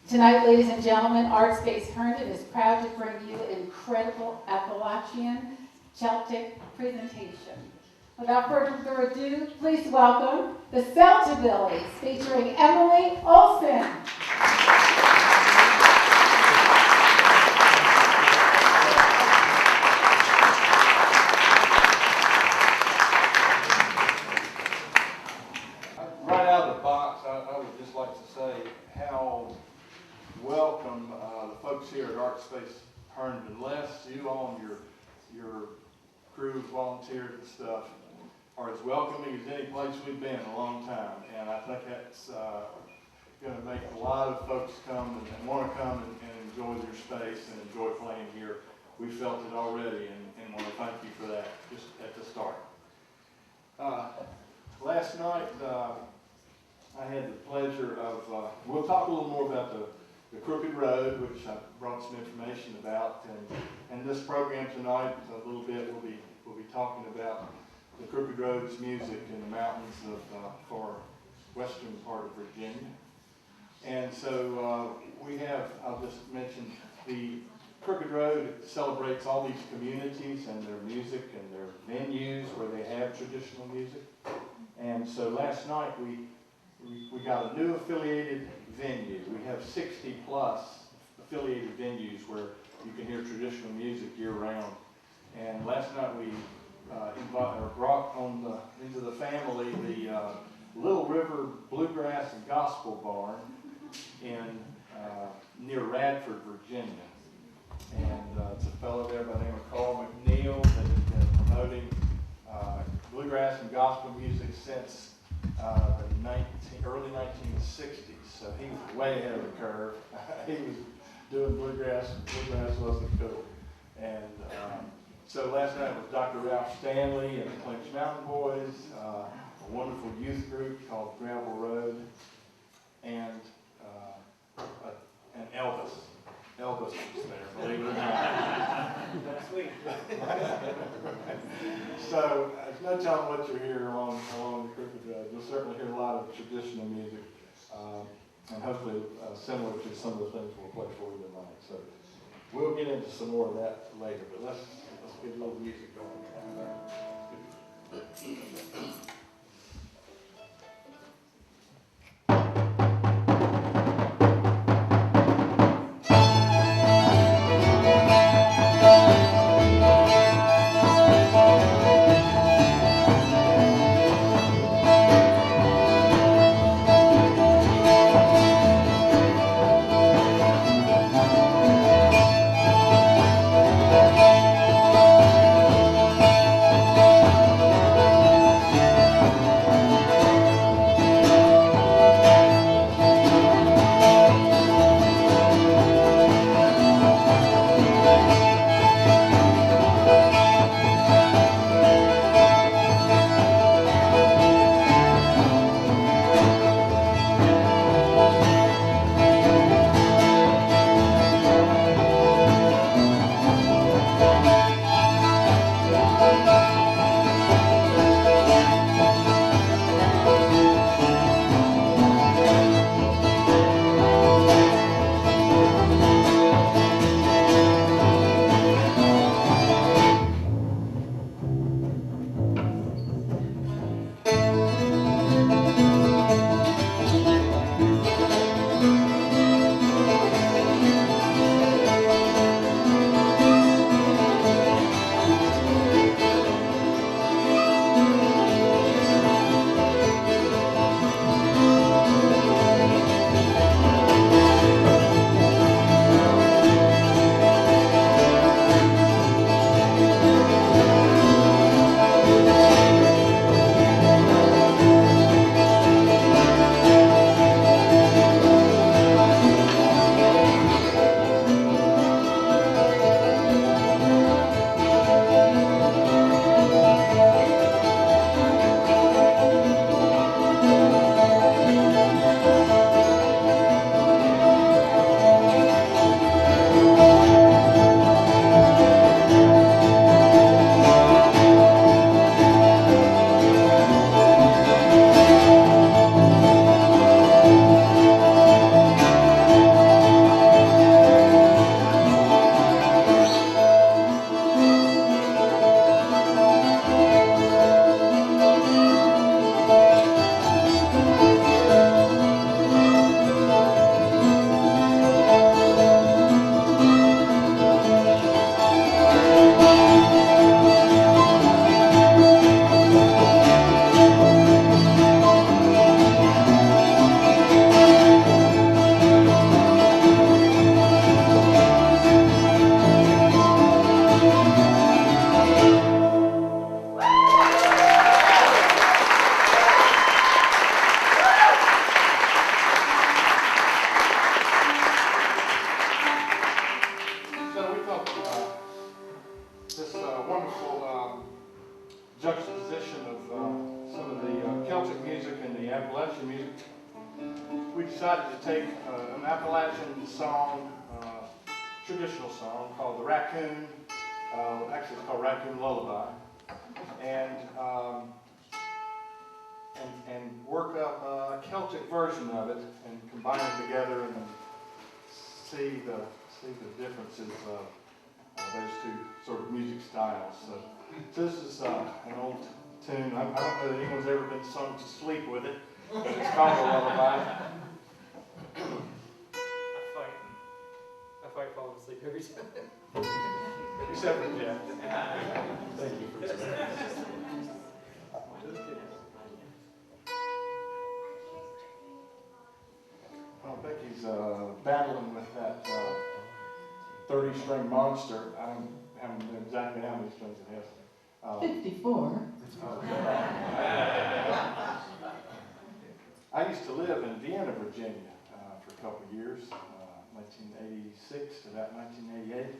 Tonight, ladies and gentlemen, ArtsHerndon is proud to bring you an incredible Appalachian Celtic presentation. Without further ado, please welcome the Celtibillies featuring Emily Olsen. Right out of the box, I would just like to say how welcome the folks here at ArtsHerndon, Les, you all and your crew, volunteers and stuff, are as welcoming as any place we've been in a long time. And I think that's going to make a lot of folks come and want to come and enjoy their space and enjoy playing here. We felt it already and want to thank you for that just at the start. Last night, I had the pleasure of, we'll talk a little more about the Crooked Road, which I brought some information about, and this program tonight, a little bit, we'll be talking about the Crooked Road's music in the mountains of far western part of Virginia. And so we have, I'll just mention, the Crooked Road celebrates all these communities and their music and their venues where they have traditional music. And so last night we got a new affiliated venue. We have 60 plus affiliated venues where you can hear traditional music year round. And last night we brought into the family the Little River Bluegrass and Gospel Barn in near Radford, Virginia. And it's a fellow there by the name of Carl McNeil that has been promoting bluegrass and gospel music since the early 1960s. So he was way ahead of the curve. He was doing bluegrass. Bluegrass wasn't cool. And so last night was Dr. Ralph Stanley and the Clinch Mountain Boys, a wonderful youth group called Gravel Road, and Elvis. Elvis was there, believe it or not. That's sweet. So there's no telling what you'll hear along the Crooked Road. You'll certainly hear a lot of traditional music, and hopefully similar to some of the things we'll play for you tonight. So we'll get into some more of that later, but let's get a little music going. decided to take an Appalachian song, traditional song called the Raccoon. Actually, it's called Raccoon Lullaby, and work up a Celtic version of it and combine them together and see the differences of those two sort of music styles. So this is an old tune. I don't know that anyone's ever been sung to sleep with it, but it's called a lullaby. I fight falling asleep every time. Except for Jeff. Thank you for that. Well, Becky's battling with that 30-string monster. I don't know exactly how many strings it has. 54. I used to live in Vienna, Virginia for a couple of years, 1986 to about 1988.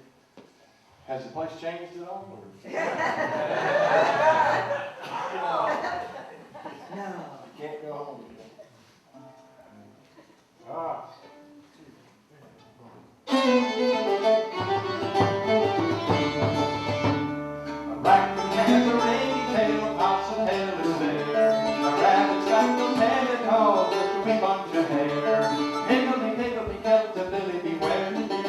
Has the place changed at all? Or? No. You can't go home again. A raccoon has a ringy tail, possum tail is there. A rabbit's got those headed hogs, just a wee bunch of hair. Higgledy piggledy, Celtibillies, beware the didgeridoo.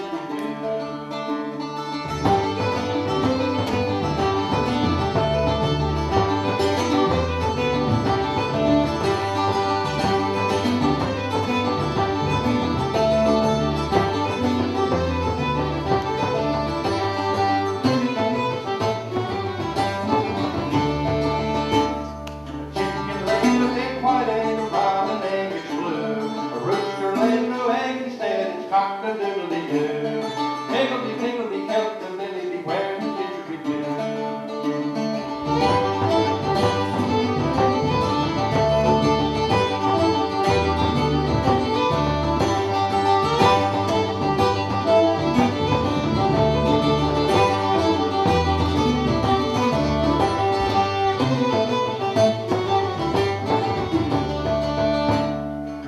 Cock-a-doodle-dee-doo. Higgledy-piggledy, Celtibillies, beware the didgeridoo.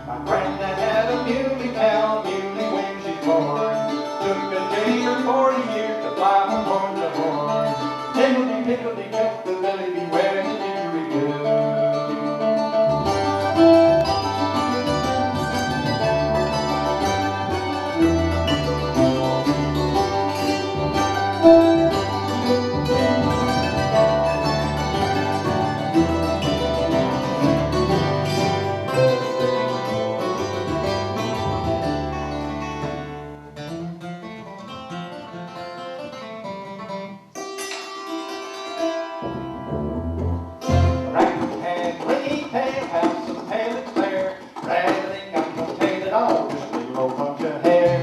My granddad had a muley cow, muley when she's born. Took a jay for 40 years to fly from horn to horn. Higgledy-piggledy, Celtibillies, beware the didgeridoo. Raccoon had ringy tail, have some tail and flare. Rabbit ain't got no tail at all, just a little old bunch of hair.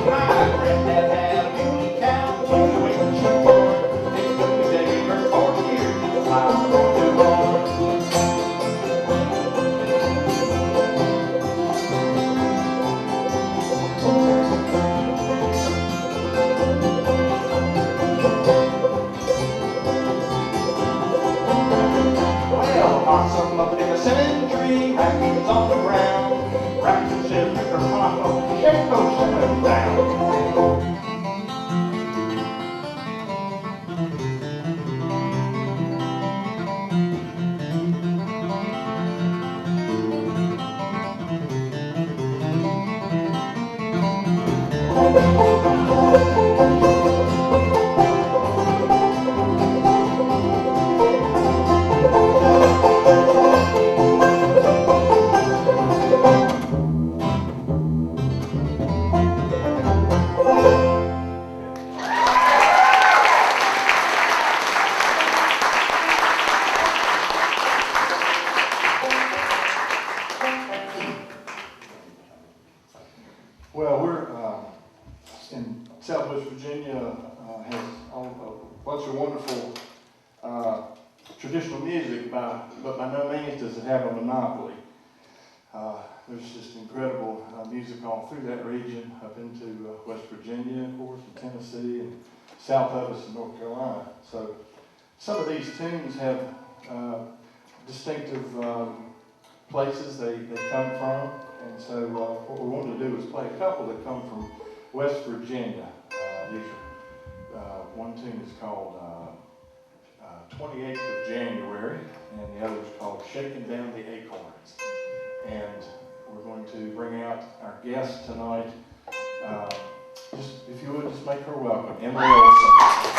My granddad had a muley cow, muley when she was born. It took a day for 40 years to fly from horn to horn. Well, possum up in the cemetery, raccoons on the ground. Raccoon said, Mr. Possum, shake those cinnamons down. Well, we're in Southwest Virginia, has a bunch of wonderful traditional music, but by no means does it have a monopoly. there's just incredible music all through that region, up into West Virginia, of course, and Tennessee, and south of us in North Carolina. So some of these tunes have distinctive places they come from, and so what we wanted to do was play a couple that come from West Virginia. One tune is called 28th of January, and the other is called Shaking Down the Acorns. And we're going to bring out our guest tonight. Just, if you would, just make her welcome, Emily Olson.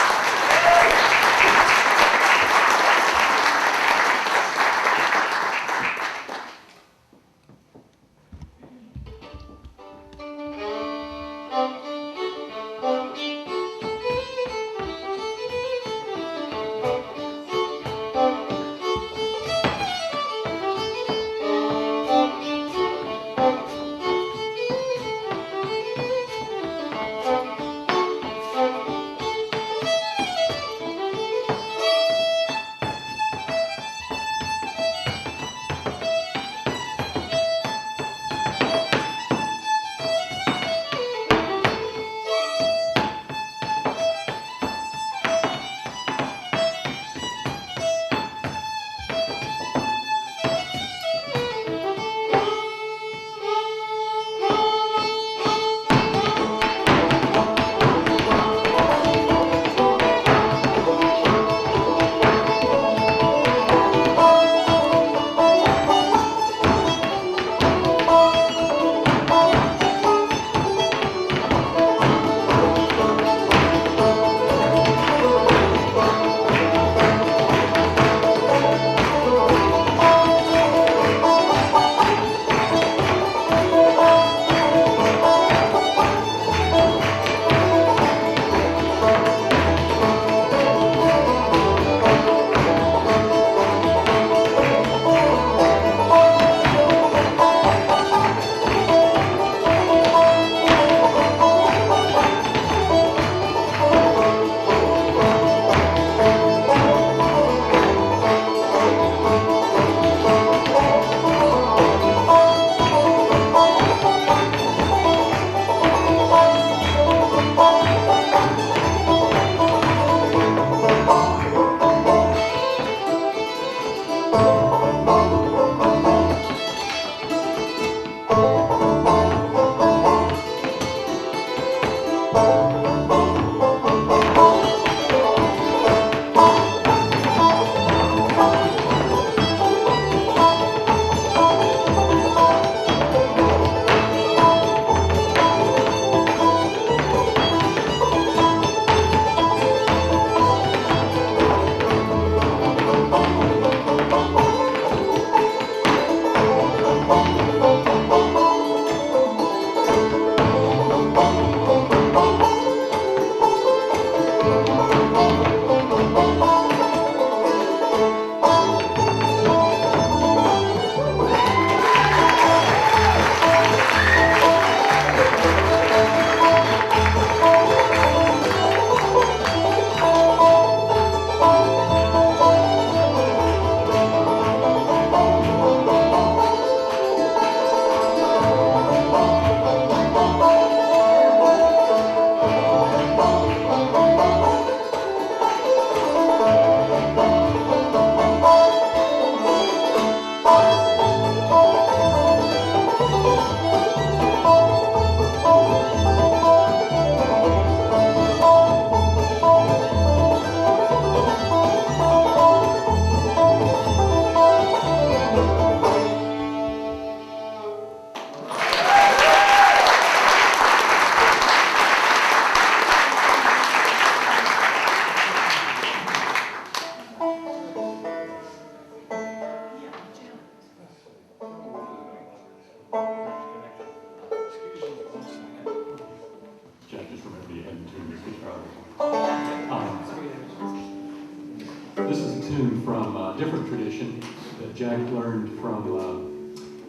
This is a tune from a different tradition that Jack learned from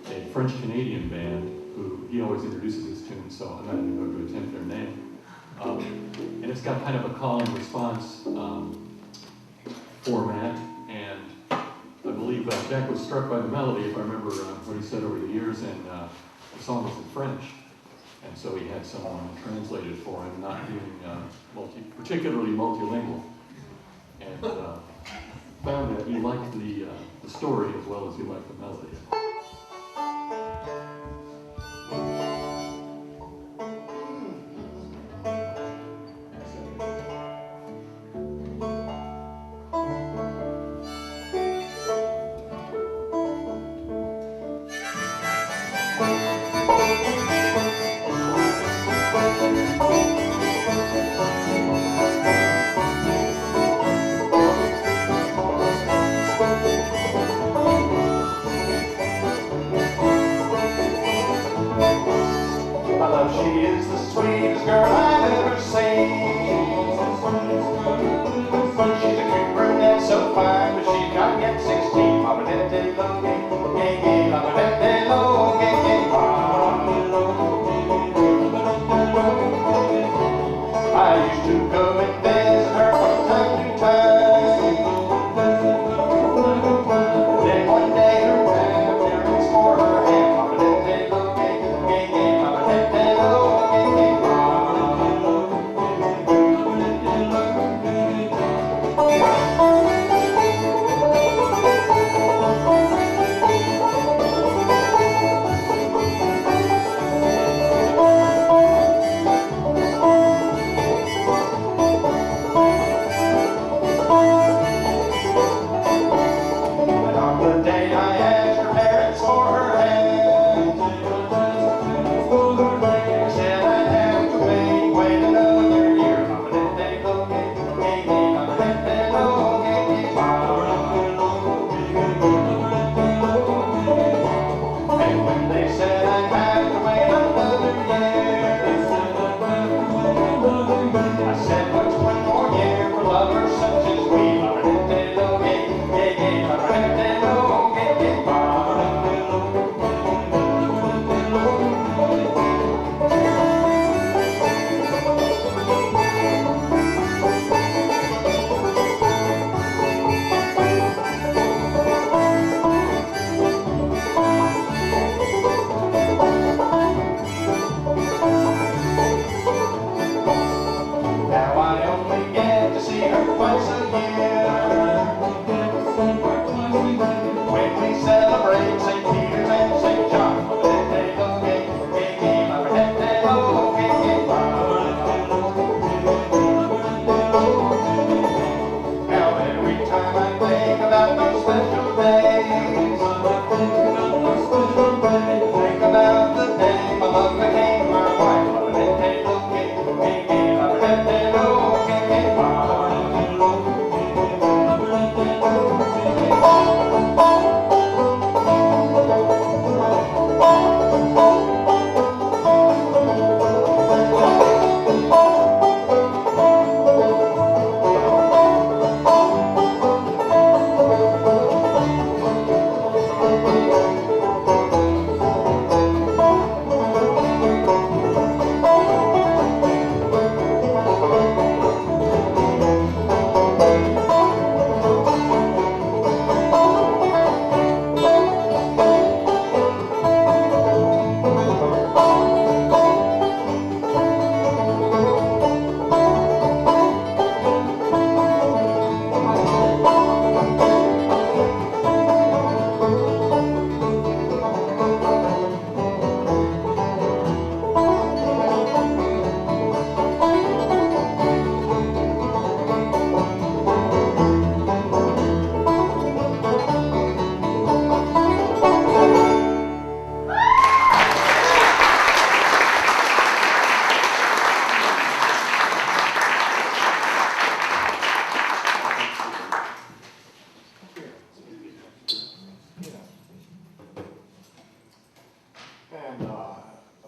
a French-Canadian band who he always introduces his tunes, so I'm not even going to attempt their name. And it's got kind of a call and response format, and I believe Jack was struck by the melody, if I remember what he said over the years, and the song was in French. And so he had someone translate it for him, not being particularly multilingual. And found that he liked the story as well as he liked the melody.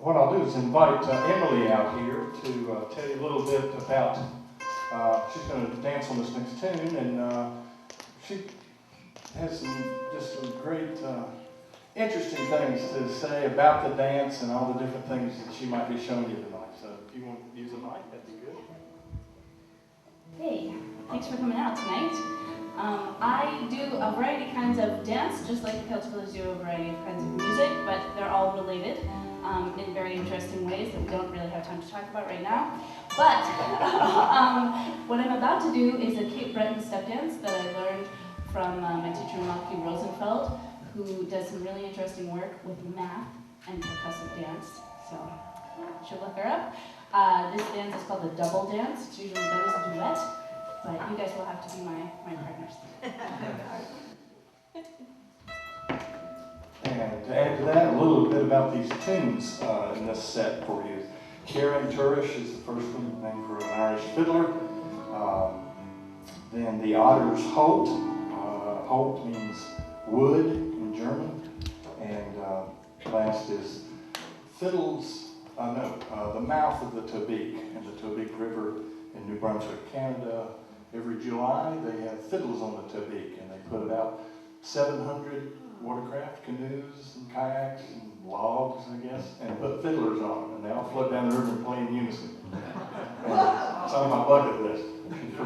What I'll do is invite Emily out here to tell you a little bit about, she's going to dance on this next tune, and she has just some great, interesting things to say about the dance and all the different things that she might be showing you tonight. So if you want to use a mic, that'd be good. Hey, thanks for coming out tonight. I do a variety of kinds of dance, just like the Celtibillies do a variety of kinds of music, but they're all related in very interesting ways that we don't really have time to talk about right now. But what I'm about to do is a Cape Breton step dance that I learned from my teacher, Malky Rosenfeld, who does some really interesting work with math and percussive dance. So you should look her up. This dance is called the double dance. It's usually done as a duet, but you guys will have to be my partners. And to add to that, a little bit about these tunes in this set for you. Karen Turish is the first one, named for an Irish fiddler. Then the Otter's Holt. Holt means wood in German. And last is Fiddles, the mouth of the Tobique, and the Tobique River in New Brunswick, Canada. Every July they have fiddles on the Tobique, and they put about 700 watercraft, canoes, and kayaks, and logs, I guess, and put fiddlers on them, and they all float down the river and play in unison. It's on my bucket list. For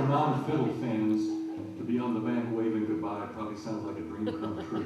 non-fiddle fans, to be on the bank waving goodbye probably sounds like a dream come true.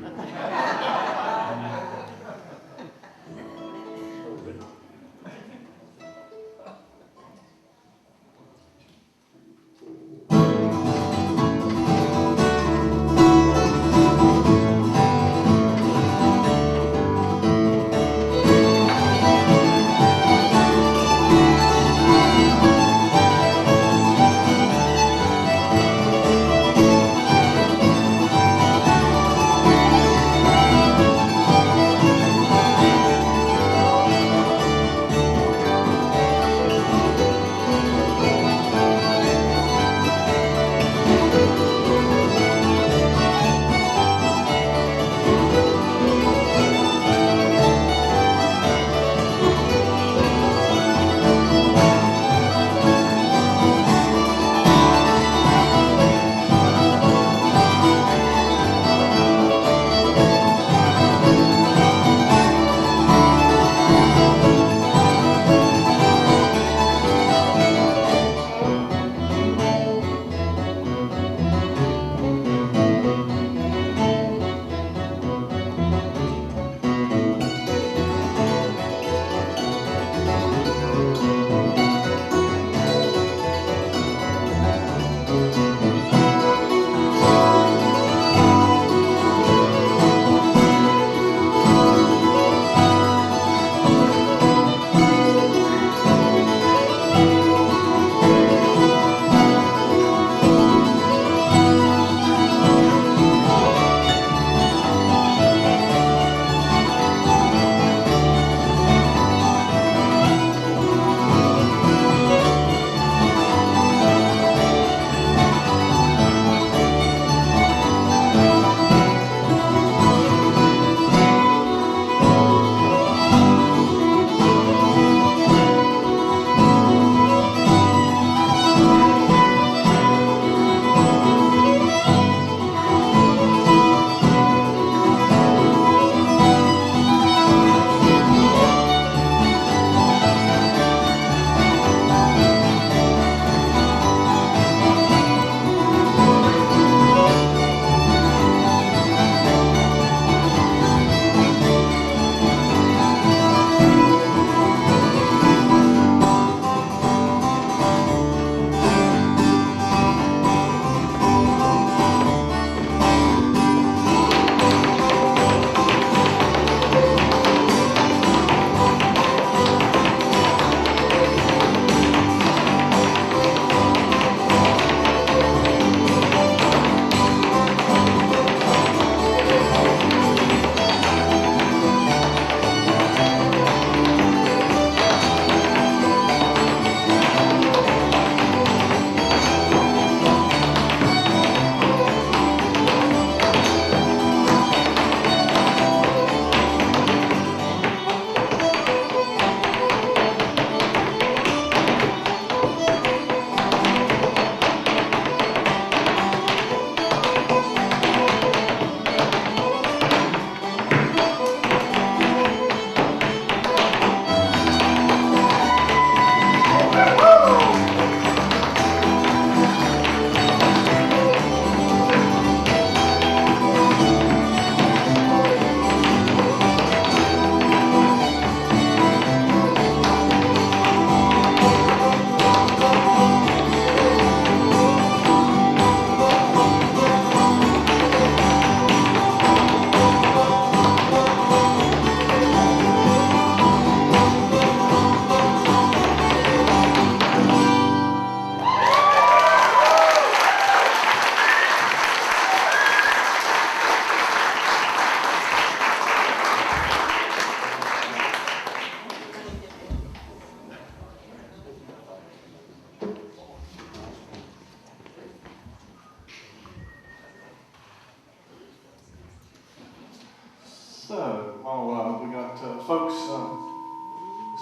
So, while we got folks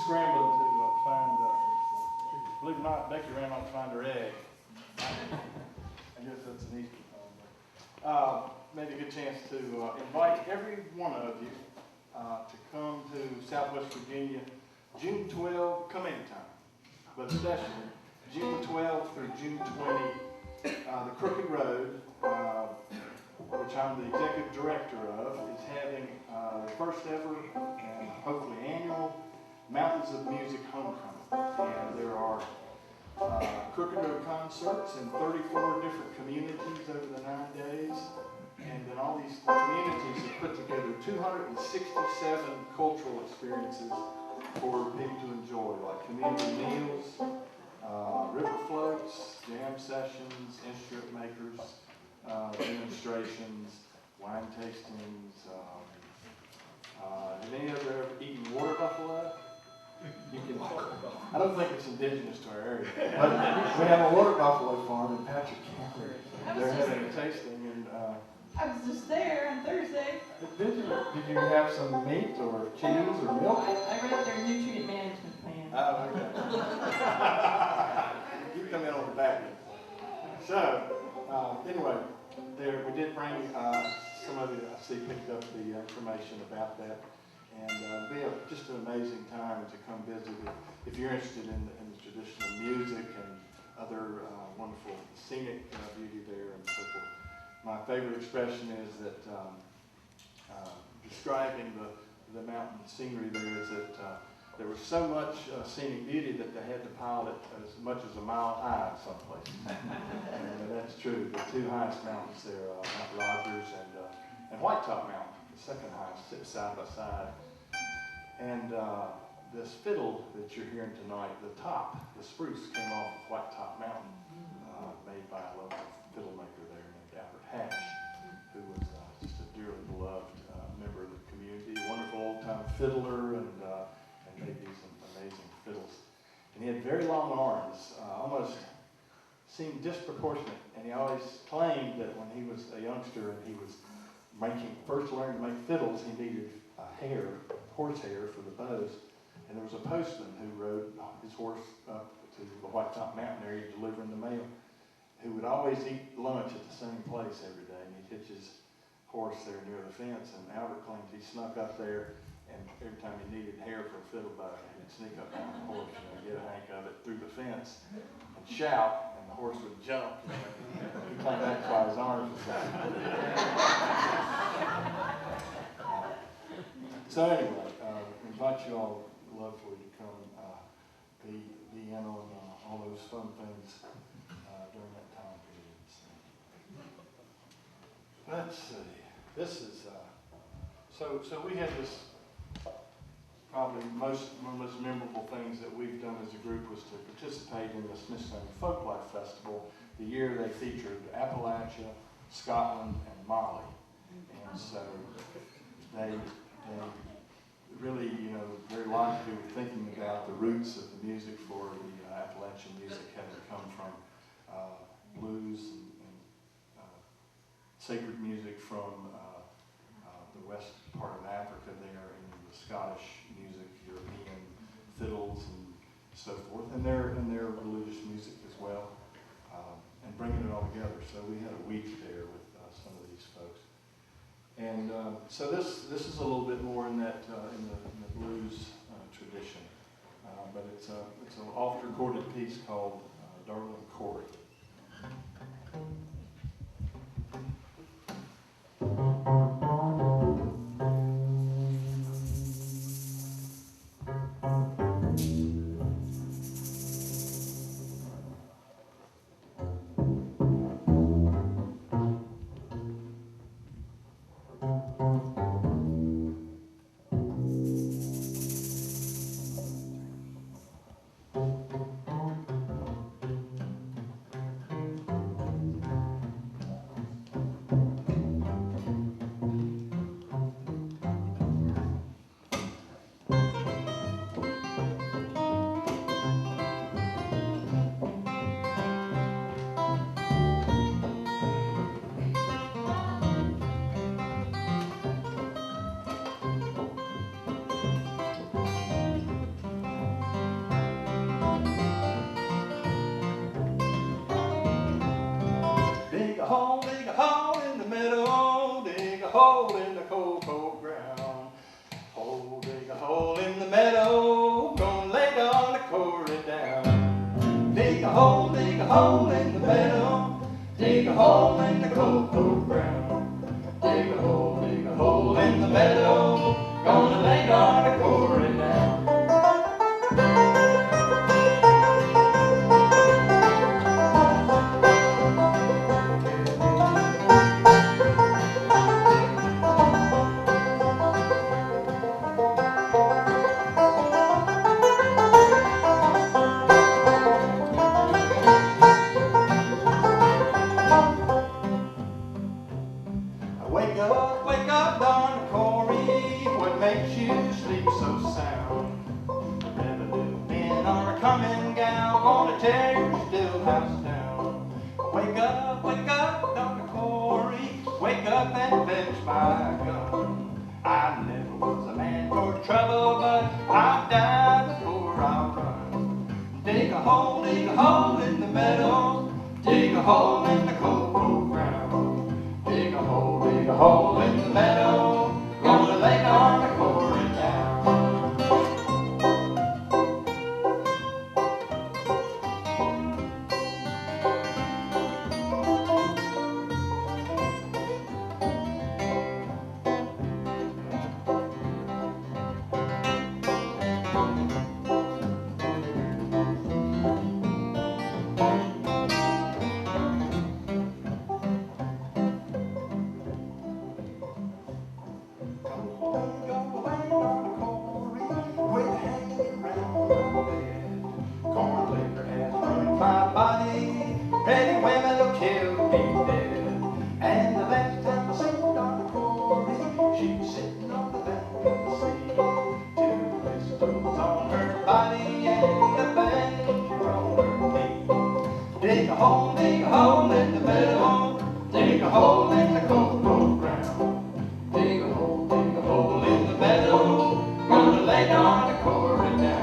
scrambling to find, believe it or not, Becky ran off to find her egg. I guess that's an Easter thing. Maybe a good chance to invite every one of you to come to Southwest Virginia, June 12, come anytime, but especially June 12 through June 20, the Crooked Road, which I'm the executive director of, is having the first ever and hopefully annual Mountains of Music Homecoming. And there are Crooked Road concerts in 34 different communities over the 9 days. And then all these communities have put together 267 cultural experiences for people to enjoy, like community meals, river floats, jam sessions, instrument makers, demonstrations, wine tastings. Have any of you ever eaten water buffalo? You can. I don't think it's indigenous to our area, but we have a water buffalo farm in Patrick County. They're having a tasting, and I was just there on Thursday. did you have some meat or cheese or milk? I read their nutrient management plan. Oh, okay. You come in on the back end. So, anyway, we did bring some of you, I see, picked up the information about that. And be just an amazing time to come visit if you're interested in the traditional music and other wonderful scenic beauty there and so forth. My favorite expression is that describing the mountain scenery there is that there was so much scenic beauty that they had to pile it as much as a mile high in some places. And that's true. The two highest mountains there, Mount Rogers and White Top Mountain, the second highest, sit side by side. And this fiddle that you're hearing tonight, the spruce came off of White Top Mountain, made by a local fiddle maker there named Albert Hatch, who was just a dearly beloved member of the community, wonderful old-time fiddler, and made these amazing fiddles. And he had very long arms, almost seemed disproportionate, and he always claimed that when he was a youngster and he was first learning to make fiddles, he needed horsehair for the bows. And there was a postman who rode his horse up to the White Top Mountain area delivering the mail, who would always eat lunch at the same place every day. And he'd hitch his horse there near the fence, and Albert claims he snuck up there, and every time he needed hair for a fiddle bow, he'd sneak up on the horse, get a hank of it through the fence, and shout, and the horse would jump. He claimed that's why his arms were shot. So anyway, invite you all lovely to come be in on all those fun things during that time period. So. Let's see. This is so we had this probably one of the most memorable things that we've done as a group was to participate in the Smithsonian Folklife Festival. The year they featured Appalachia, Scotland, and Mali, and so they really, very logically were thinking about the roots of the music for the Appalachian music having come from blues and sacred music from the west part of Africa there, and the Scottish music, European fiddles and so forth, and their religious music as well, and bringing it all together. So we had a week there with some of these folks. And so this is a little bit more in that in the blues tradition, but it's an oft-recorded piece called "Darling Corey." a hole in the meadow, dig a hole in the cocoa ground. Dig a hole in the meadow, gonna lay down a quarry down. Wake up, darn Corey, what makes you sleep so sound? Revenue men are coming, gal, gonna tear your still house down. Wake up, darn Corey, wake up and fetch my gun. I never was a man for trouble, but I'll die before I'll run. Dig a hole in the meadow, dig a hole in the cocoa ground. Dig a hole in the meadow, gonna lay down the quarry down. Dig a hole in the meadow, dig a hole in the cocoa ground. Dig a hole in the meadow, gonna lay down the quarry down.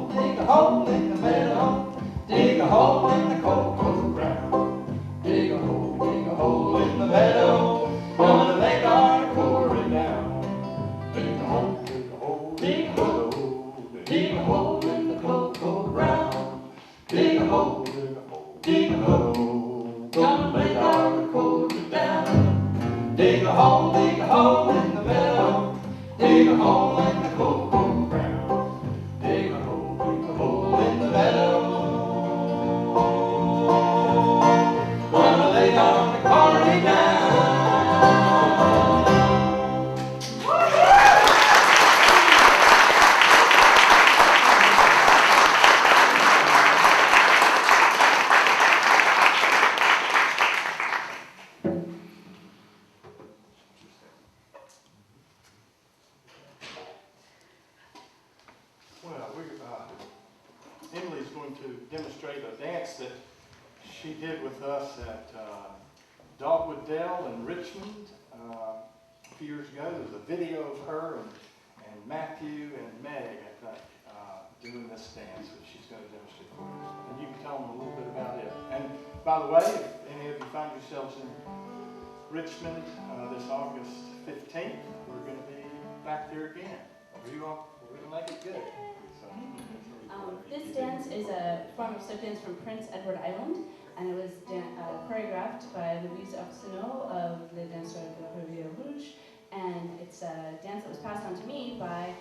Dig a hole in the meadow, dig a hole in the cocoa ground. Dig a hole in the meadow, gonna lay down the quarry down. Dig a hole in the cocoa ground. Dig a hole, gonna lay down the quarry down. Dig a hole in the meadow, dig a hole in the cocoa ground. Dig a hole in the meadow, gonna lay down the quarry down. Well, Emily's going to demonstrate a dance that she did with us at Dogwood Dell in Richmond a few years ago. There's a video of her and Matthew and Meg, I think, doing this dance, which she's going to demonstrate for us. And you can tell them a little bit about it. And by the way, if any of you find yourselves in Richmond this August 15th, we're going to be back there again. We're going to make it good. So, This dance is a form of step dance from Prince Edward Island, and it was choreographed by Louise Arsenault of the Danseur de la Rivière Rouge, and it's a dance that was passed on to me by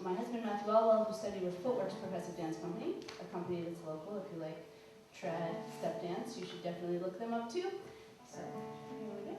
my husband Matthew Alwell, who studied with Footwork's Progressive Dance Company, a company that's local. If you like trad step dance, you should definitely look them up too. So, here we go.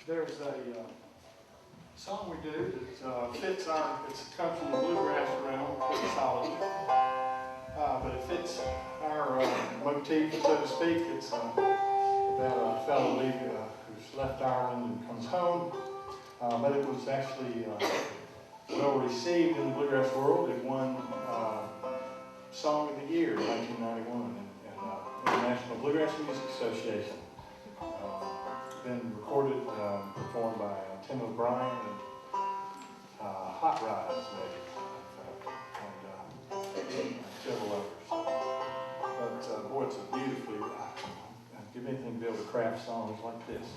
There's a song we do that fits our, it comes from the bluegrass realm, pretty solid. But it fits our motif, so to speak. It's about a fellow who's left Ireland and comes home. But it was actually well received in the bluegrass world. It won Song of the Year in 1991 in the International Bluegrass Music Association. Been recorded, performed by Tim O'Brien and Hot Rods, and several others. But boy, it's a beautifully, I'd give anything to be able to craft songs like this.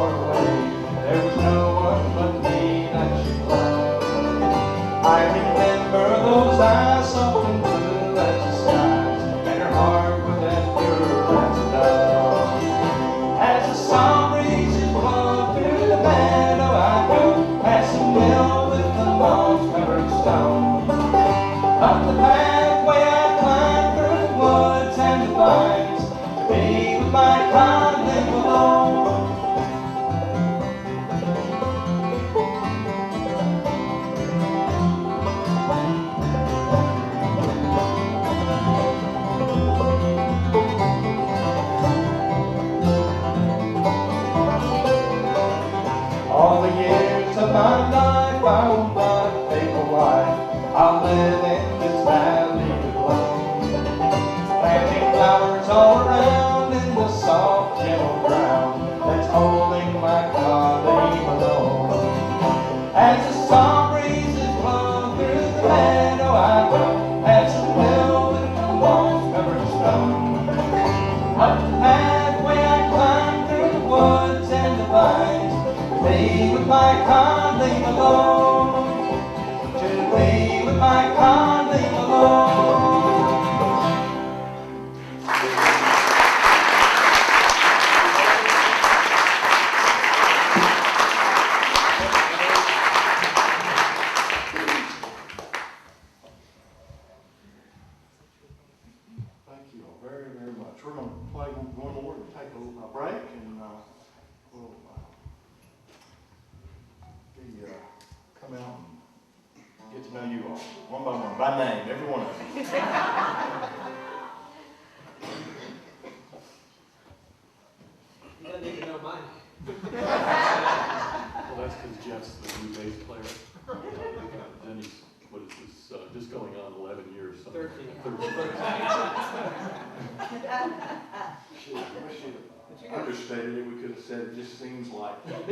far away. There was no one but me that she loved. I remember those eyes soft and blue as the skies, and her heart was as pure as a dove. As the song breezes blow through the meadow, I go past the mill with the moss-covered stone. Up the pathway I climb through the woods and the vines to be with my codling alone. All the years of my life I will not take a wife. I'll live in this valley alone, planting flowers all around in the soft, gentle ground that's holding my colleague alone. As the song breezes blow through the meadow, I go past the mill with the moss-covered stone. Up the pathway I climb through the woods and the vines, to be with my colleague alone. To be with my colleague alone. Thank you all very, very much. We're going to play one more and take a break, and we'll come out and get to know you all, one by one, by name, every one of you. You don't need to know mine. Well, that's because Jeff's the new bass player. Then he's, what is this, just going on 11 years. Something. 13. 13. Shit, I wish you'd understated it. We could have said it just seems like. But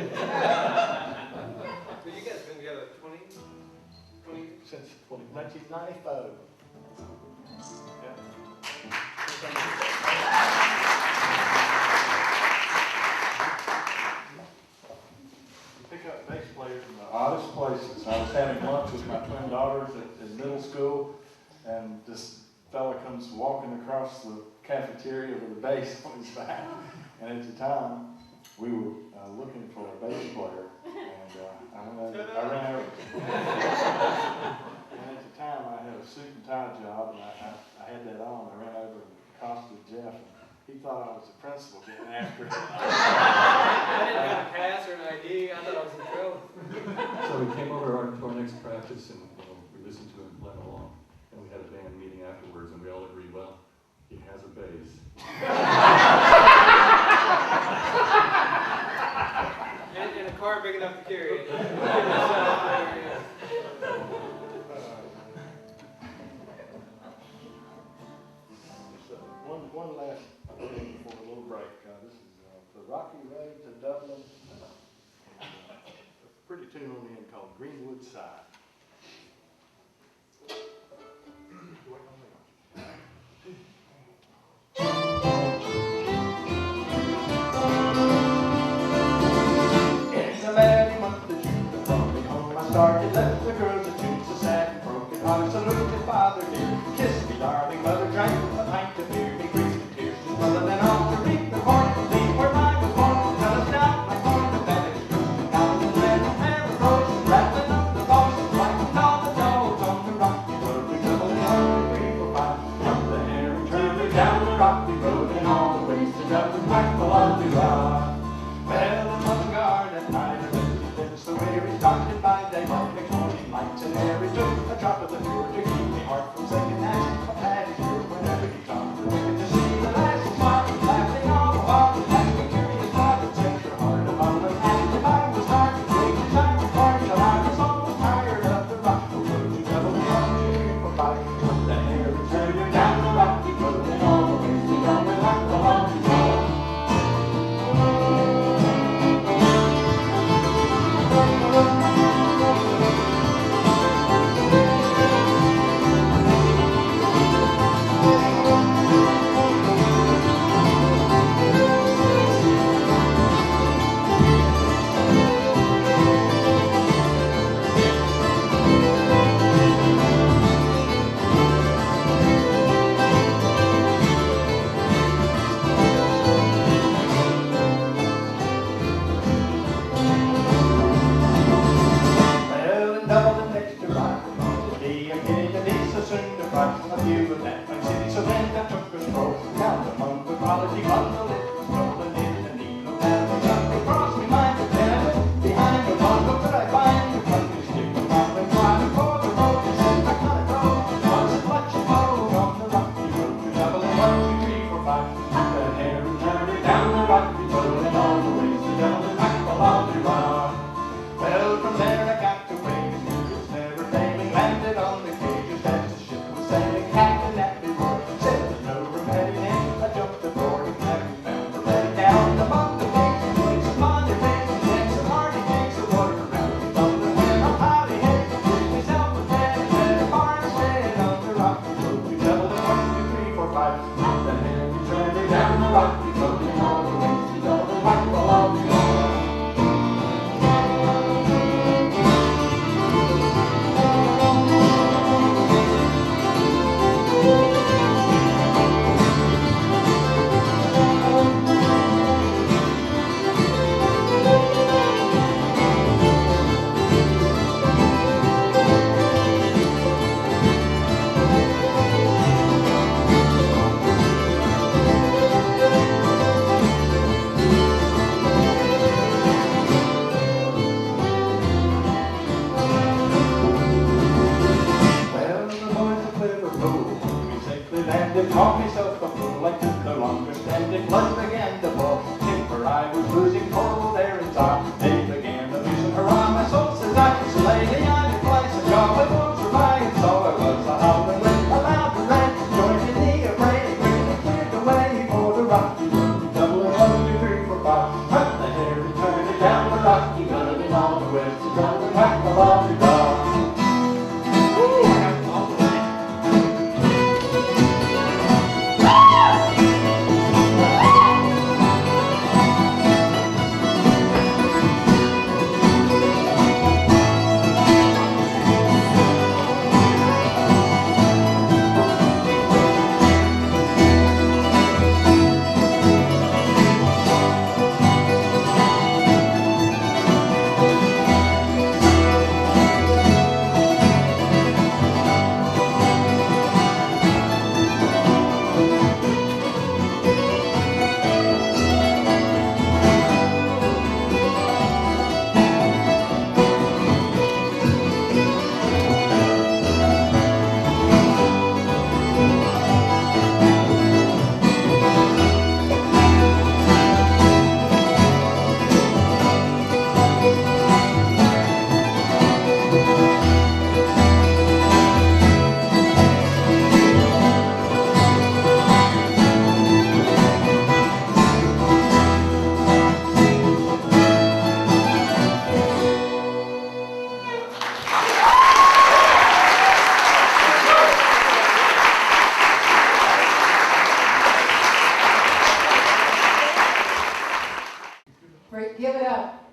you guys been together 20 years? Since 1995. Yeah. You pick up bass players in the oddest places. I was having lunch with my twin daughters in middle school, and this fella comes walking across the cafeteria with a bass on his back. And at the time, we were looking for a bass player, and I ran over. And at the time, I had a suit and tie job, and I had that on. I ran over and accosted Jeff, and he thought I was the principal getting after him. I didn't have a pass or an ID. I thought I was in trouble. So we came over to our next practice, and we listened to him play along, and we had a band meeting afterwards, and we all agreed, well, he has a bass. And a car big enough to carry it. So one last thing before a little break. This is the Rocky Road to Dublin. A pretty tune on the end called Greenwood Side. It's the last month that you from me home. I started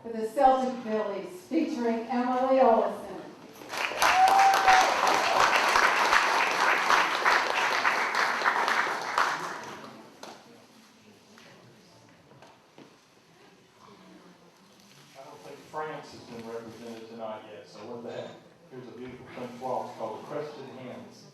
for the Celtibillies featuring Emily Olison. I don't think France has been represented tonight yet, so with that, here's a beautiful pink waltz called Crested Hens.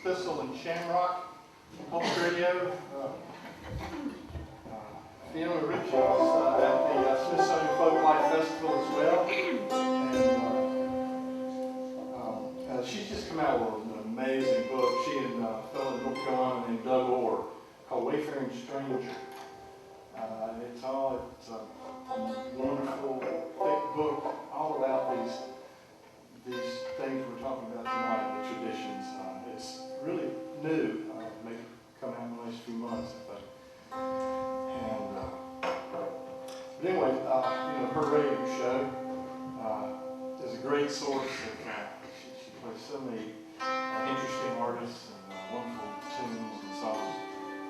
Thistle and Shamrock Public Radio. Fiona Richards at the Smithsonian Folklife Festival as well. And she's just come out with an amazing book. She and a fellow in North Carolina named Doug Orr called Wayfaring Stranger. It's a wonderful, thick book all about these things we're talking about tonight, the traditions. It's really new, maybe come out in the last few months, I think. And, but anyway, her radio show is a great source of, she plays so many interesting artists and wonderful tunes and songs.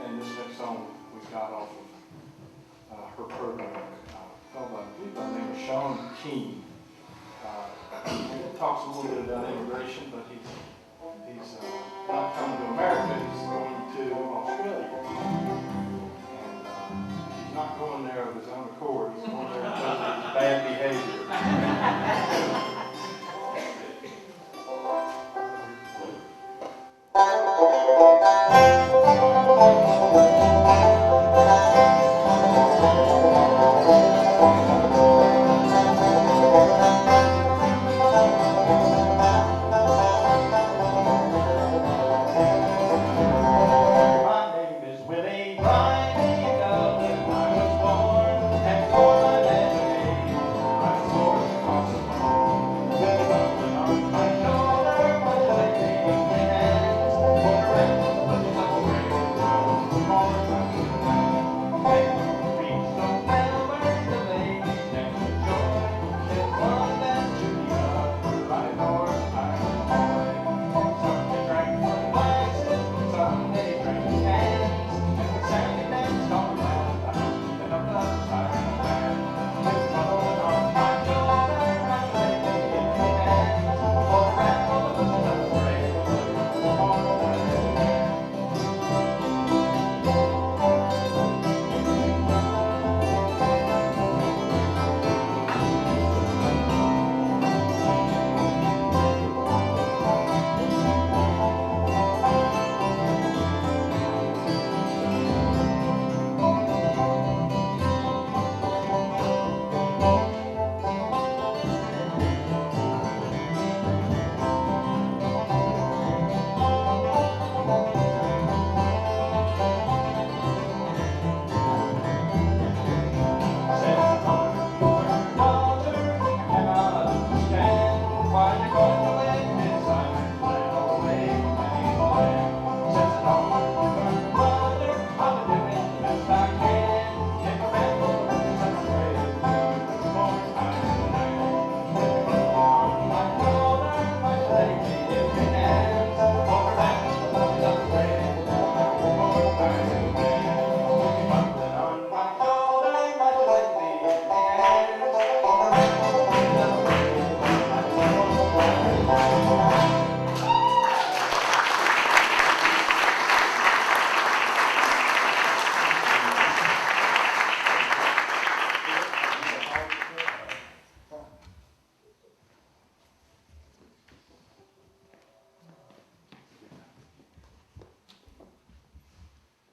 And this next song we got off of her program, called, I believe by the name of Sean Keane. He talks a little bit about immigration, but he's not coming to America, he's going to Australia. And he's not going there of his own accord, he's going there because of his bad behavior.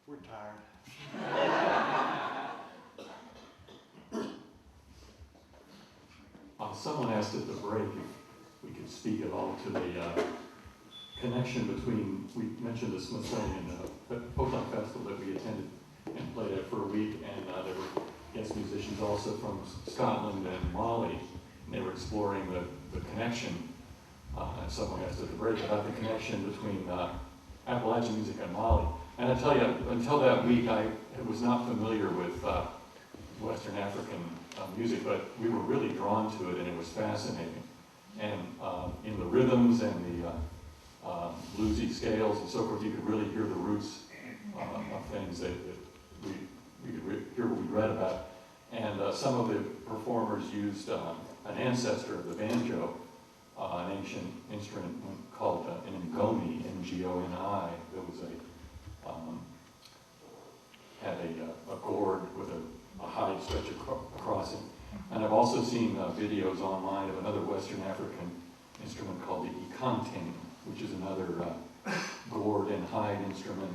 We're tired. Someone asked at the break if we could speak at all to the connection between, we mentioned the Smithsonian Folklife Festival that we attended and played at for a week, and there were guest musicians also from Scotland and Mali, and they were exploring the connection, and someone asked at the break about the connection between Appalachian music and Mali. And I tell you, until that week, I was not familiar with Western African music, but we were really drawn to it, and it was fascinating. And in the rhythms and the bluesy scales and so forth, you could really hear the roots of things that we could hear what we read about. And some of the performers used an ancestor of the banjo, an ancient instrument called an ngoni, N-G-O-N-I. That was had a gourd with a hide stretch across it. And I've also seen videos online of another Western African instrument called the ikanteng, which is another gourd and hide instrument.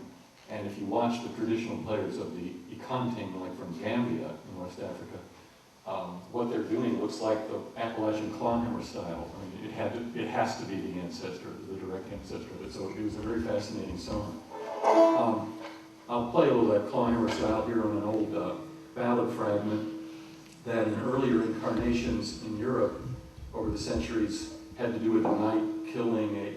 And if you watch the traditional players of the ikanting, like from Gambia in West Africa, what they're doing looks like the Appalachian clawhammer style. I mean, it has to be the ancestor, the direct ancestor of it. So it was a very fascinating song. I'll play a little of that clawhammer style here on an old ballad fragment that in earlier incarnations in Europe over the centuries had to do with a knight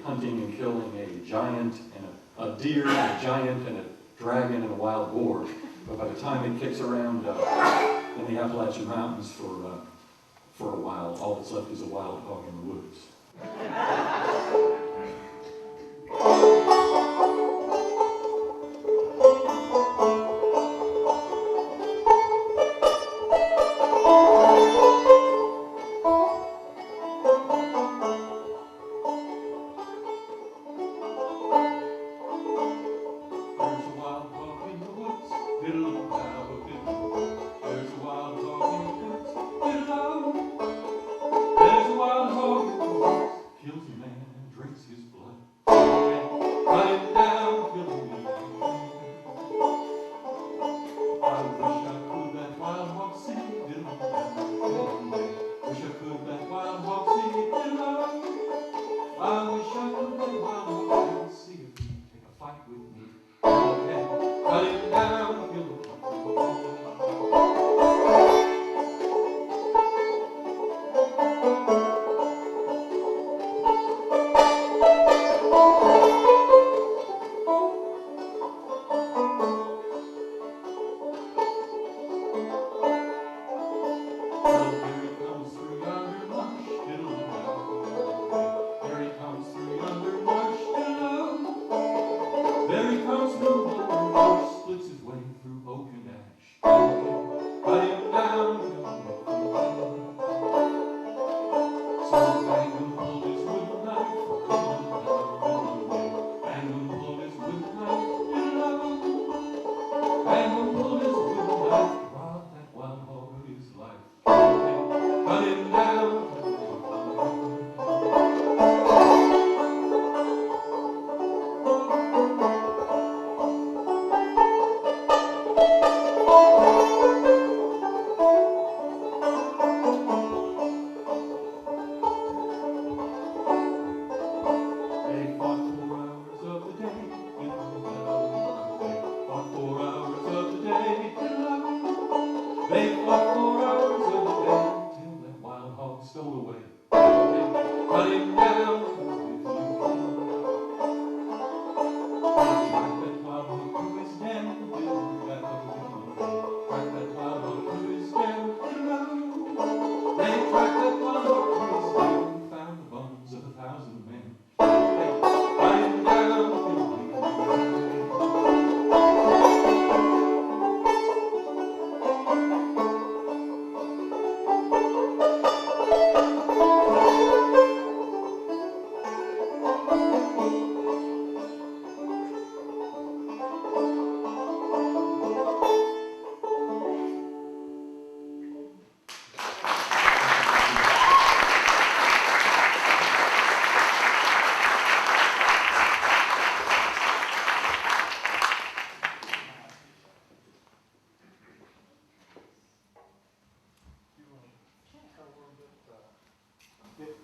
hunting and killing a giant and a deer and a giant and a dragon and a wild boar. But by the time it kicks around in the Appalachian Mountains for a while, all that's left is a wild hog in the woods.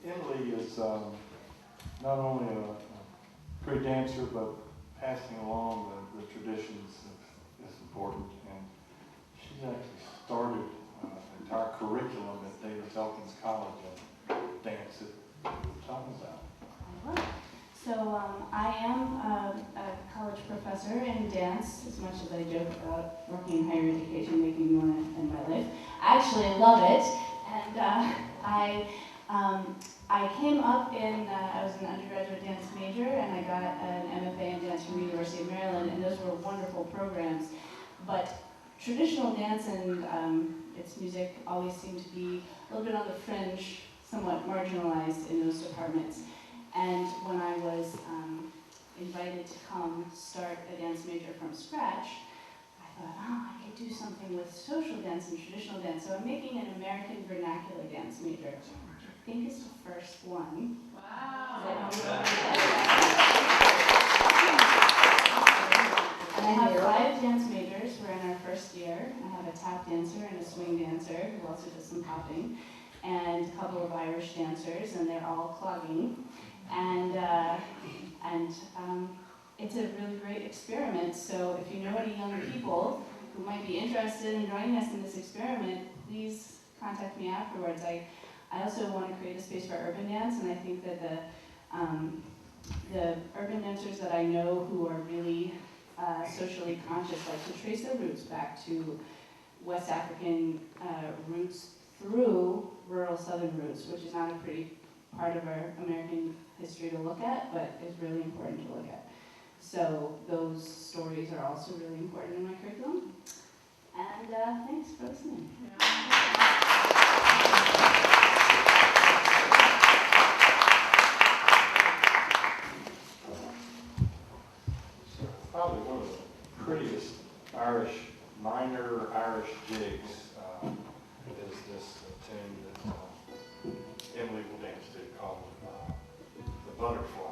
Emily is not only a great dancer, but passing along the traditions is important. And she's actually started an entire curriculum at David Elkins College of dance that we're talking about. All right. So I am a college professor in dance, as much as I joke about working in higher education, making me want to end my life. I actually love it, and I came up in, I was an undergraduate dance major, and I got an MFA in dance from the University of Maryland, and those were wonderful programs. But traditional dance and its music always seemed to be a little bit on the fringe, somewhat marginalized in those departments. And when I was invited to come start a dance major from scratch, I thought, oh, I could do something with social dance and traditional dance. So I'm making an American vernacular dance major. I think it's the first one. Wow. I have a tap dancer and a swing dancer who also does some popping, and a couple of Irish dancers, and they're all clogging. And it's a really great experiment. So if you know any young people who might be interested in joining us in this experiment, please contact me afterwards. I also want to create a space for urban dance, and I think that the urban dancers that I know who are really socially conscious like to trace their roots back to West African roots through rural Southern roots, which is not a pretty part of our American history to look at, but is really important to look at. So those stories are also really important in my curriculum. And thanks for listening. Probably one of the prettiest minor Irish jigs is this tune that Emily will dance to called The Butterfly.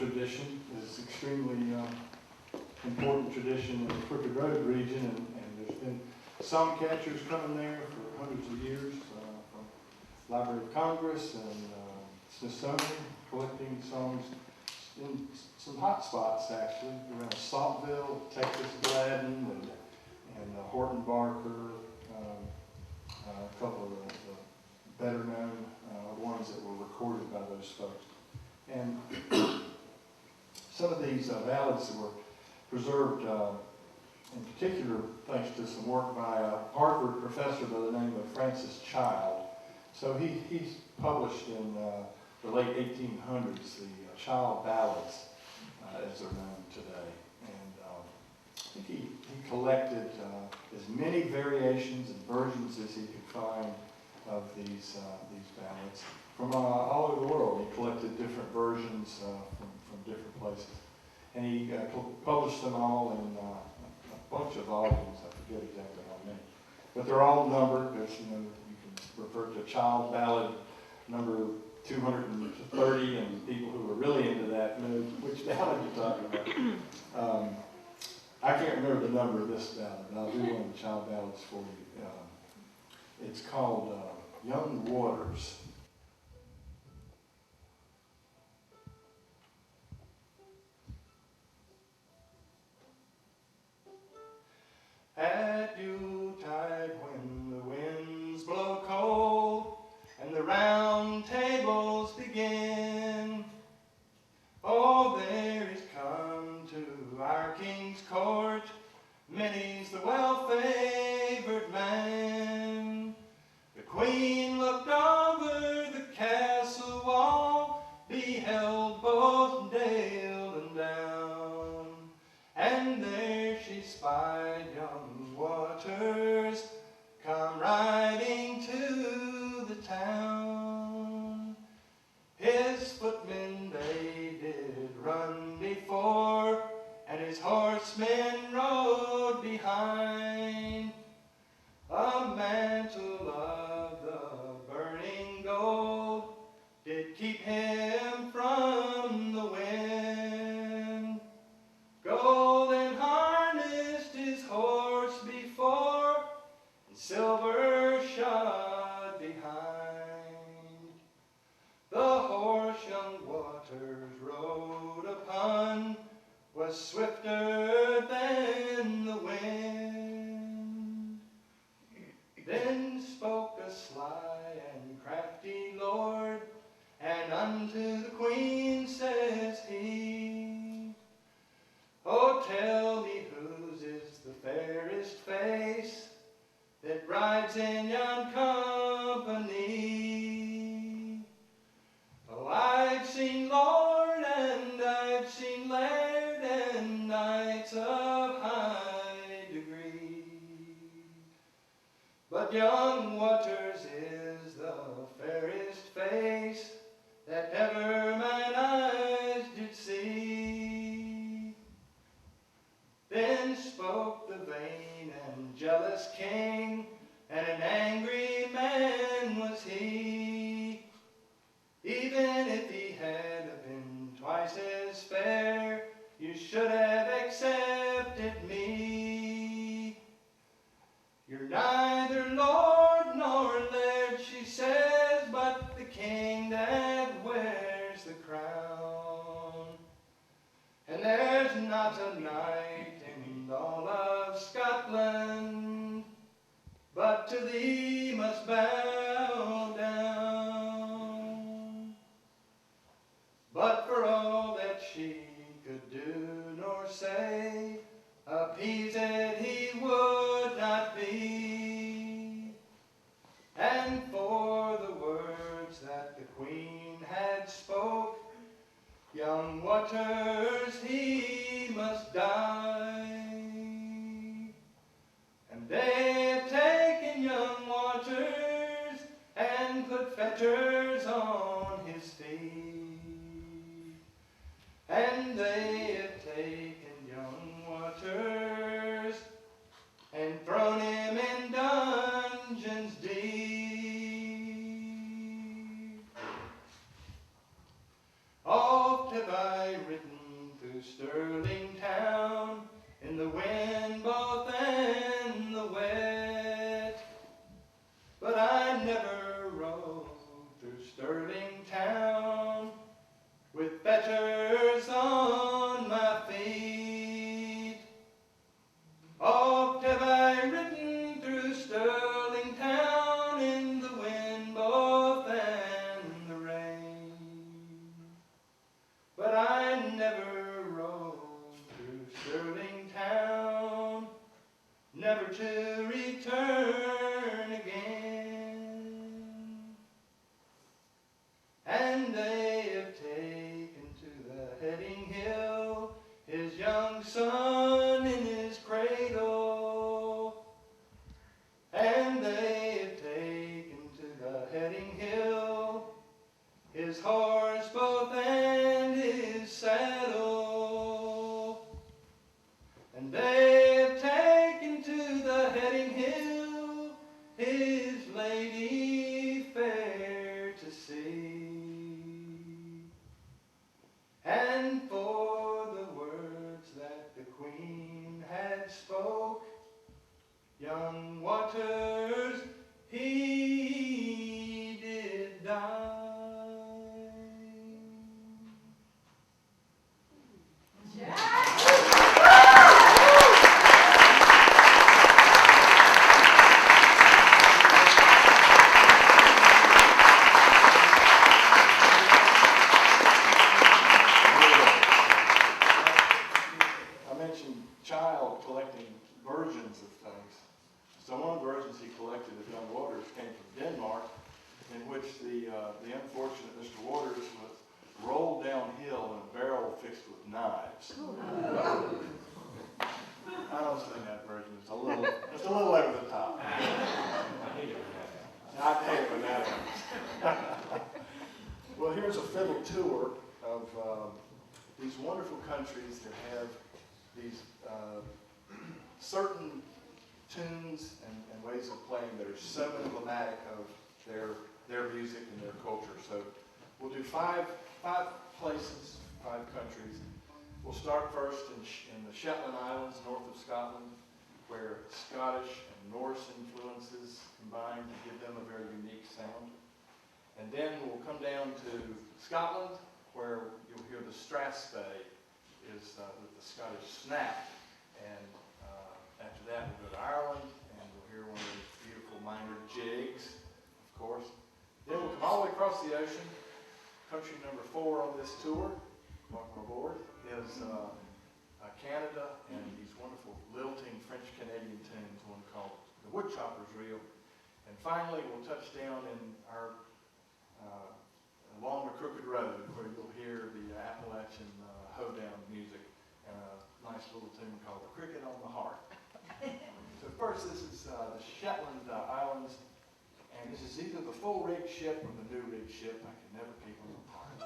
tradition. It's extremely important tradition in the Crooked Road region, and there's been song catchers coming there for hundreds of years, from Library of Congress and Smithsonian, collecting songs in some hot spots actually, around Saltville, Texas Gladden, and Horton Barker, a couple of the better known ones that were recorded by those folks. And some of these ballads that were preserved, in particular thanks to some work by a Harvard professor by the name of Francis Child. So he's published in the late 1800s the Child Ballads, as they're known today. And I think he collected as many variations and versions as he could find of these ballads from all over the world. He collected different versions from different places. And he published them all in a bunch of volumes. I forget exactly how many. But they're all numbered, because you can refer to Child Ballad number 230, and people who are really into that know which ballad you're talking about. I can't remember the number of this ballad, but I'll do one of the child ballads for you. It's called Young Waters. At Yuletide, when the winds blow cold and the round tables begin, oh, there is come to our king's court many's the well-favored man. The queen looked over the castle wall, beheld both dale and down, and there she spied young Waters come riding to the town. His footmen they did run before, and his horsemen rode behind. A mantle of the burning gold did keep him from the wind. Golden harnessed his horse before, and silver shod behind. The horse young Waters rode upon was swifter than the wind. Then spoke a sly and crafty lord, and unto the queen says he, oh, tell me whose is the fairest face that rides in yon company. Oh, I've seen lord and I've seen laird and knights of high degree, but young Waters is the fairest face that ever mine eyes did see. Then spoke the vain and jealous king, and an angry man was he. Even if he had been twice as fair, you should have accepted me. You're neither lord nor laird, she says, but the king that wears the crown. And there's not a knight in all of Scotland, but to thee must bow down. But for all that she could do nor say, appeased he would not be. And for the words that the queen had spoke, young Waters he must die. And they have taken young Waters and put fetters on his feet. And they have taken young Waters and thrown him in dungeons deep. Oft have I ridden through Sterling town in the wind both and the wet, but I never rode through Sterling town with fetters on my feet. Oft have I ridden through Sterling town in the wind both and the rain, but I never rode through Sterling town, never to return again. And they have taken to the heading hill his young son in his cradle, and they have taken to the heading hill his horse both and his saddle, and they have taken to the heading hill his lady fair to see. And for the words that the Queen had spoke, young Waters, he did die. I mentioned Child collecting versions of things. So one of the versions he collected of Young Waters came from Denmark, in which the unfortunate Mr. Waters was rolled downhill in a barrel fixed with knives. I don't think that version is just a little over the top. I hate it when that happens. Well, here's a fiddle tour of these wonderful countries that have these certain tunes and ways of playing that are so emblematic of their music and their culture. So we'll do five places, 5 countries. We'll start first in the Shetland Islands, north of Scotland, where Scottish and Norse influences combine to give them a very unique sound. And then we'll come down to Scotland, where you'll hear the strathspey is with the Scottish snap. And after that, we'll go to Ireland, and we'll hear one of those beautiful minor jigs, of course. Then we'll come all the way across the ocean. Country number 4 on this tour, welcome aboard, is Canada, and these wonderful lilting French-Canadian tunes, one called The Woodchopper's Reel. And finally, we'll touch down in our along the Crooked Road, where you'll hear the Appalachian hoedown music and a nice little tune called The Cricket on the Heart. So first, this is the Shetland Islands, and this is either the full rig ship or the new rig ship. I can never keep them apart.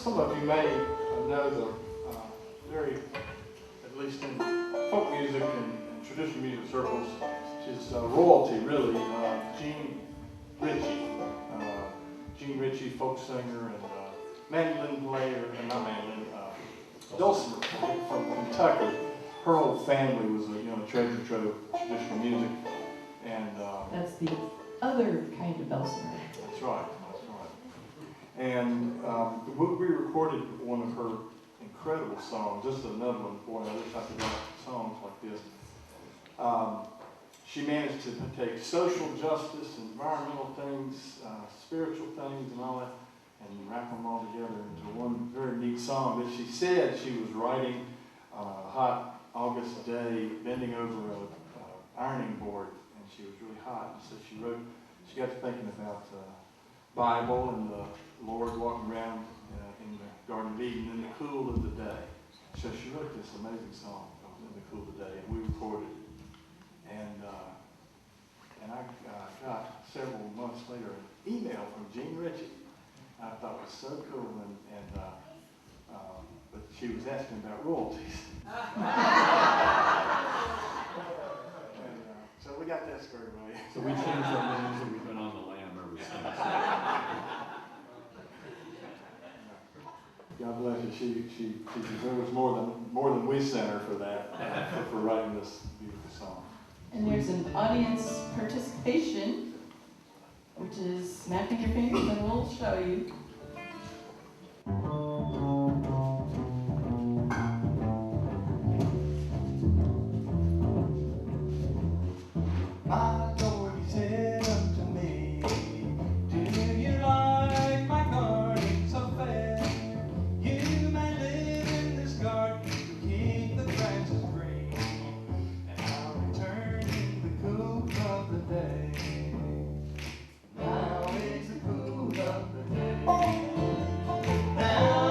some of you may know the very, at least in folk music and traditional music circles, she's royalty really, Jean Ritchie. Jean Ritchie, folk singer and mandolin player, and not mandolin, dulcimer from Kentucky. Her whole family was a treasure trove of traditional music, and That's the other kind of dulcimer. that's right. And we recorded one of her incredible songs, just another one for you. I wish I could write songs like this. She managed to take social justice, environmental things, spiritual things, and all that, and wrap them all together into one very neat song that she said she was writing on a hot August day, bending over an ironing board, and she was really hot. And so she got to thinking about the Bible and the Lord walking around in the Garden of Eden in the cool of the day. So she wrote this amazing song in the cool of the day, and we recorded it. And I got several months later an email from Jean Ritchie. I thought it was so cool, but she was asking about royalties. And, so we got that squared away. So we changed our names and we've been on the lam ever since. God bless her. She deserves more than we sent her for that, for writing this beautiful song. And there's an audience participation, which is snapping your fingers, and we'll show you. My Lord, he said unto me, do you like my garden so fair? You may live in this garden, keep the branches green, and I'll return in the cool of the day. Now is the cool of the day. Now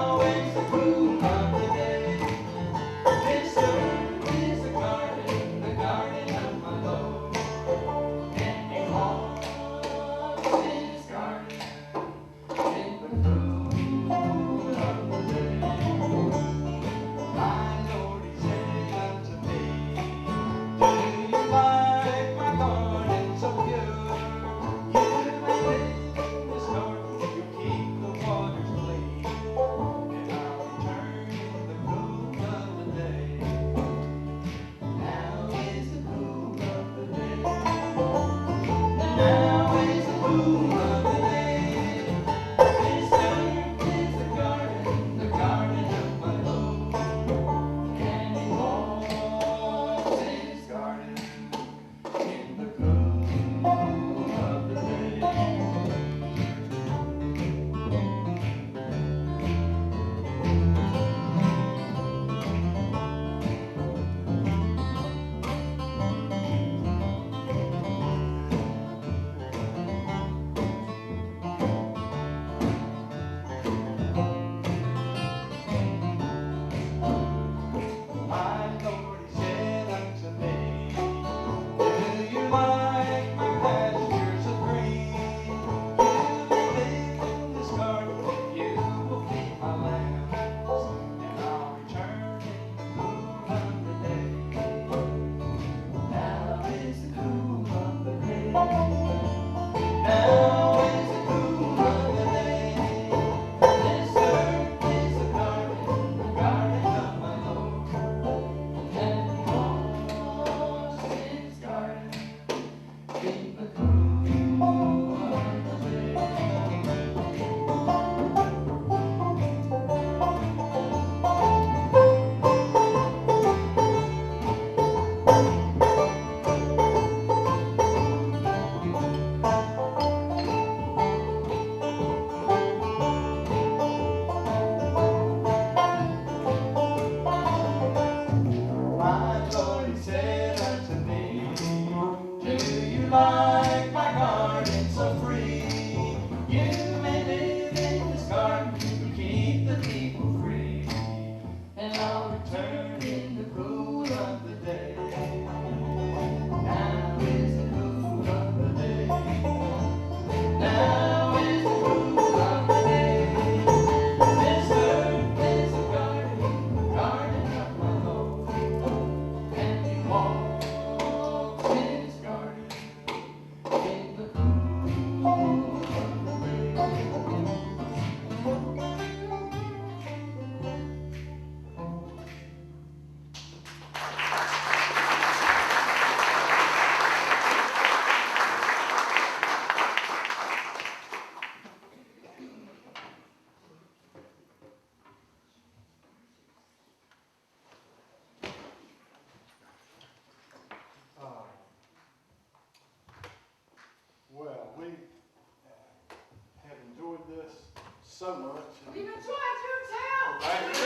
so much. We've enjoyed your town. Thank you.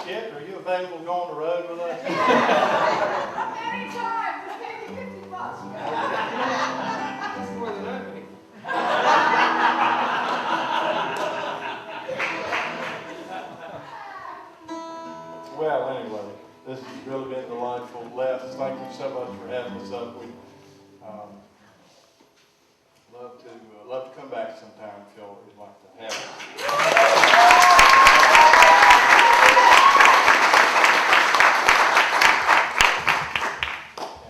Kit, are you available to go on the road with us? Anytime, we'll pay you $50. That's more than I make. Well, anyway, this has really been delightful. Les, thank you so much for having us up. We love to come back sometime if y'all would like to have us.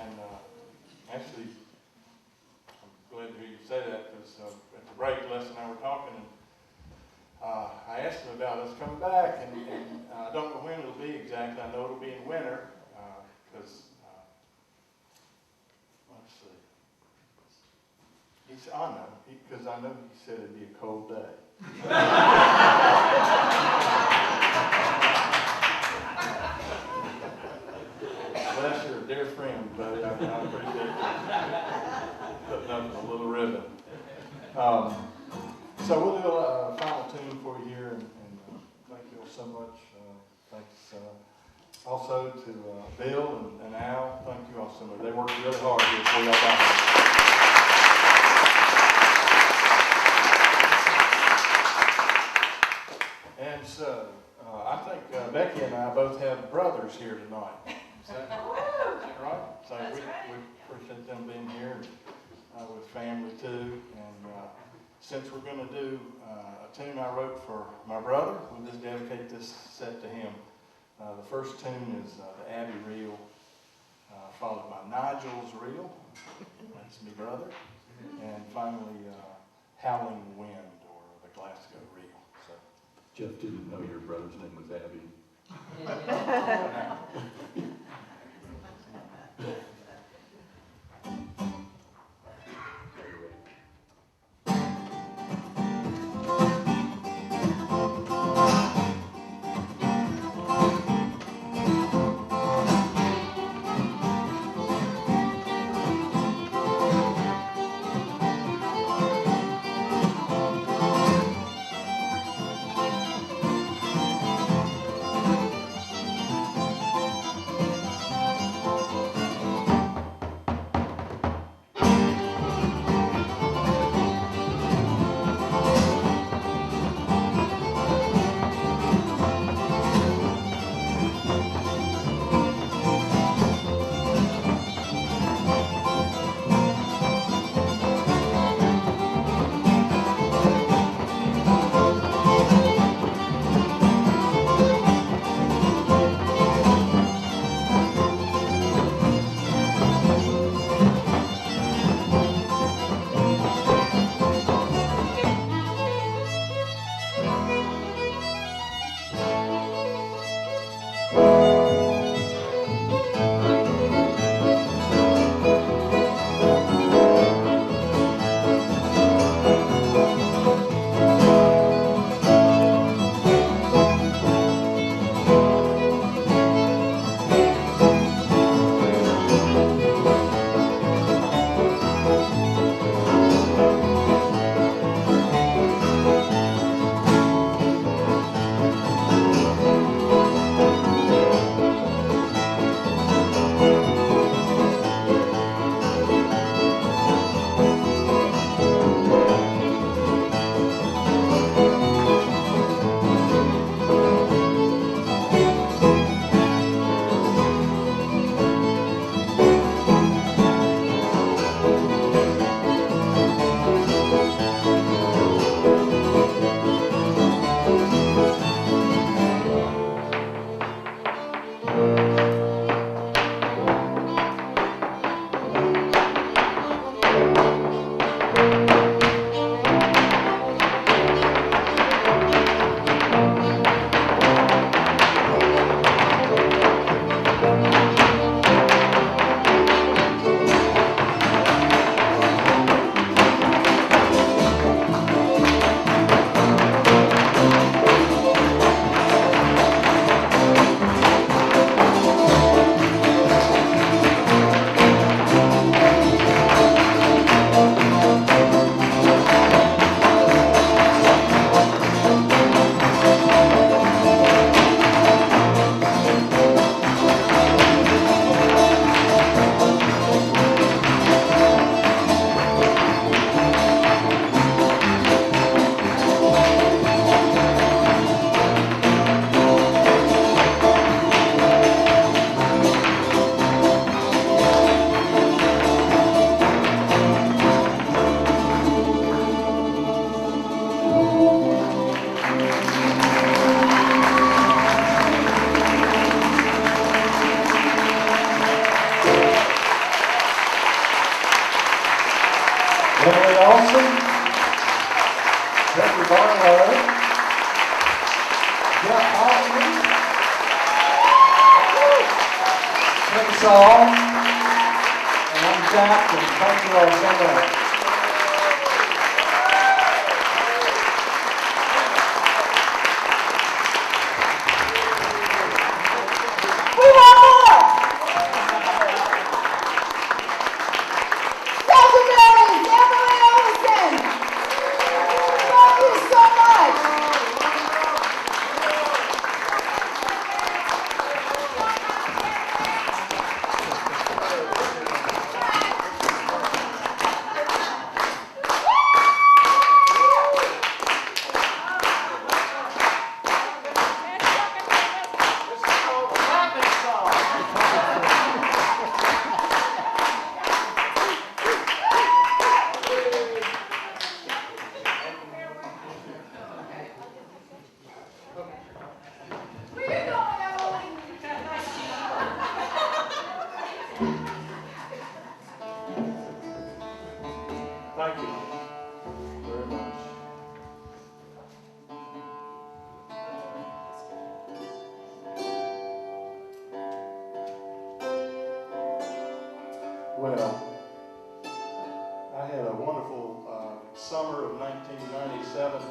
And actually, I'm glad to hear you say that because at the break, Les and I were talking, and I asked him about us coming back, and I don't know when it'll be exactly. I know it'll be in winter because, let's see. He said, I know, because I know he said it'd be a cold day. Les, you're a dear friend, buddy. I appreciate you putting up with a little ribbon. So we'll do a final tune for you here, and thank you all so much. Thanks also to Bill and Al. Thank you all so much. They worked really hard here for y'all down here. And so I think Becky and I both have brothers here tonight. Is that right? So we appreciate them being here with family too. And since we're going to do a tune I wrote for my brother, we'll just dedicate this set to him. The first tune is the Abbey Reel, followed by Nigel's Reel, that's my brother, and finally Howling Wind, or the Glasgow Reel. So. Jeff didn't know your brother's name was Abby. song. And I'm Jack, and thank you all so much. We want more! Celtibillies, Emily Olsen! Thank you so much! Thank you very much. Well, I had a wonderful summer of 1997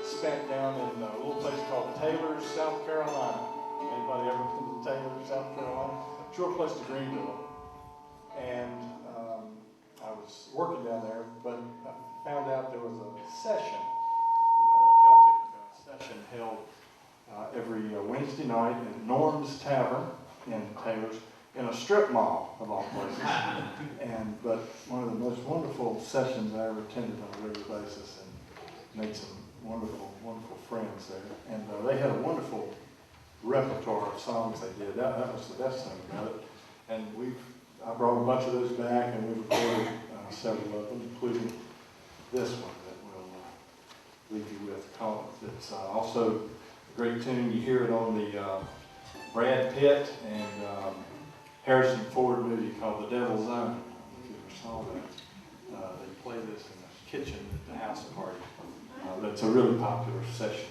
spent down in a little place called Taylor, South Carolina. Anybody ever been to Taylor, South Carolina? Short place to Greenville. And I was working down there, but I found out there was a session, a Celtic session held every Wednesday night at Norm's Tavern in Taylor's, in a strip mall of all places. But one of the most wonderful sessions I ever attended on a regular basis, and made some wonderful, wonderful friends there. And they had a wonderful repertoire of songs they did. That was the best thing about it. And I brought a bunch of those back, and we recorded several of them, including this one that we'll leave you with. It's also a great tune. You hear it on the Brad Pitt and Harrison Ford movie called The Devil's Own. If you ever saw that. They play this in the kitchen at the house party. That's a really popular session